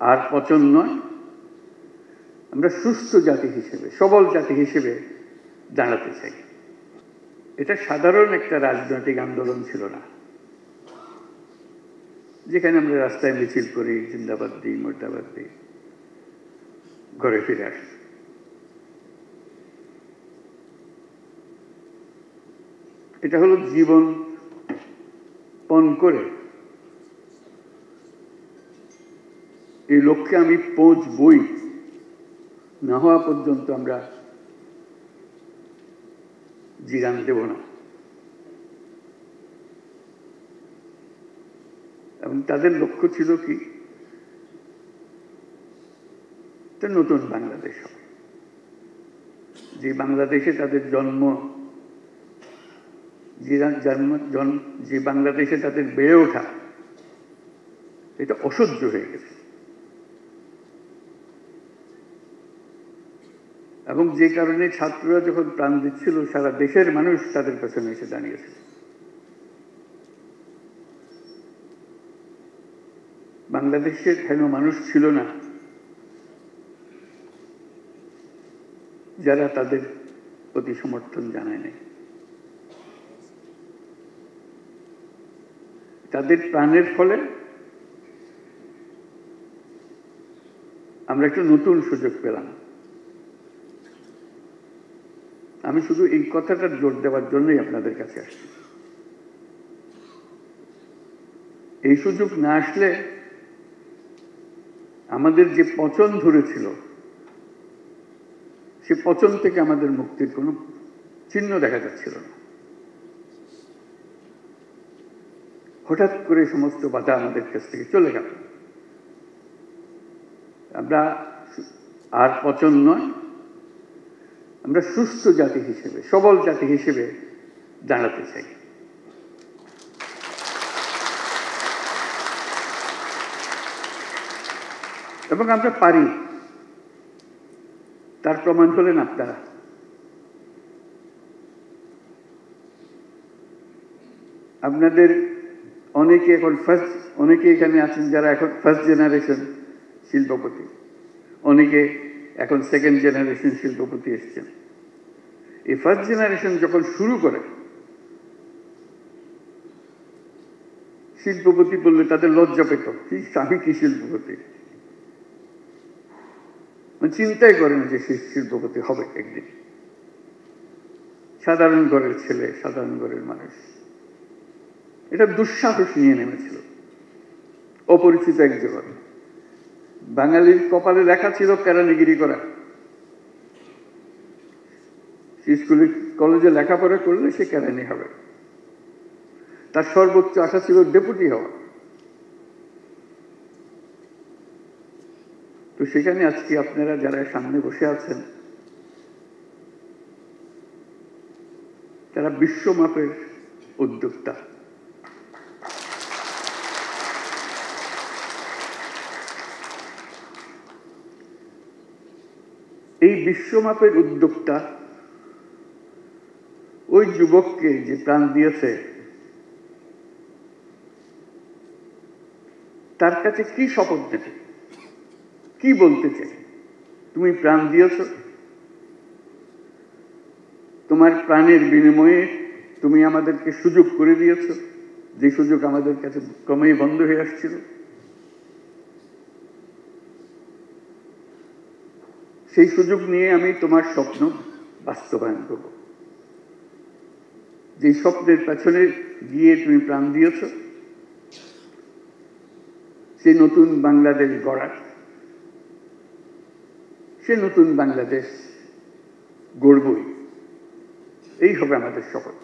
আর পচন নয়, আমরা সুস্থ জাতি হিসেবে, সবল জাতি হিসেবে দাঁড়াতে চাই। এটা সাধারণ একটা রাজনৈতিক আন্দোলন ছিল না, যেখানে আমরা রাস্তায় মিছিল করি, জিন্দাবাদ দিই, মুর্দাবাদ দিই, ঘরে ফিরে আসি। এটা হলো জীবন পণ করে এই লক্ষ্যে আমি পৌঁছবই না হওয়া পর্যন্ত আমরা জিরান দেব না। এবং তাদের লক্ষ্য ছিল কি, নতুন বাংলাদেশ হবে, যে বাংলাদেশে তাদের জন্ম, যে বাংলাদেশে তাদের বেড়ে ওঠা, এটা অসহ্য হয়ে গেছে। এবং যে কারণে ছাত্ররা যখন প্রাণ দিচ্ছিল, সারা দেশের মানুষ তাদের পেছনে এসে দাঁড়িয়েছে। বাংলাদেশের হেন মানুষ ছিল না যারা তাদের প্রতি সমর্থন জানায় নাই। তাদের প্রাণের ফলে আমরা একটু নতুন সুযোগ পেলাম। আমি শুধু এই কথাটা জোর দেওয়ার জন্যই আপনাদের কাছে আসছি। এই সুযোগ না আসলে আমাদের যে পচন ধরেছিল, সে পচন থেকে আমাদের মুক্তির কোনো চিহ্ন দেখা যাচ্ছিল না। হঠাৎ করে সমস্ত বাধা আমাদের কাছ থেকে চলে গেল। আমরা আর পচন নয়, আমরা সুস্থ জাতি হিসেবে, সবল জাতি হিসেবে দাঁড়াতে চাই। এবং আমরা পারি, তার প্রমাণ হলেন আপনারা। আপনাদের অনেকে এখন অনেকে এখানে আছেন যারা এখন ফার্স্ট জেনারেশন শিল্পপতি, অনেকে এখন সেকেন্ড জেনারেশন শিল্পপতি এসছেন। এই ফার্স্ট জেনারেশন যখন শুরু করে, শিল্পপতি বললে তাদের লজ্জা পেত, আমি কি শিল্পপতি, চিন্তাই করেন যে সে শিল্পপতি হবে একদিন। সাধারণ ঘরের ছেলে, সাধারণ ঘরের মানুষ, এটা দুঃসাহস নিয়ে নেমেছিল অপরিচিত এক জগৎ। বাঙালির কপালে লেখা ছিল কেরানিগিরি করা। স্কুলে কলেজে লেখাপড়া করলে সে কেরানি হবে। তার সর্বোচ্চ আশা ছিল ডেপুটি হওয়া। তো সেখানে আজকে আপনারা যারা সামনে বসে আছেন, তারা বিশ্বমাপের উদ্যোক্তা। এই বিশ্বমাপের উদ্যোক্তা ওই যুবককে যে প্রাণ দিয়েছে, তার কাছে কি শপথ নেবে, কি বলতে চাই? তুমি প্রাণ দিয়েছ, তোমার প্রাণের বিনিময়ে তুমি আমাদেরকে সুযোগ করে দিয়েছ, যে সুযোগ আমাদের কাছে ক্রমেই বন্ধ হয়ে আসছিল। সেই সুযোগ নিয়ে আমি তোমার স্বপ্ন বাস্তবায়ন করব। যে স্বপ্নের পেছনে গিয়ে তুমি প্রাণ দিয়েছ, সে নতুন বাংলাদেশ গড়ার, সে নতুন বাংলাদেশ গড়বই। এই হবে আমাদের শপথ।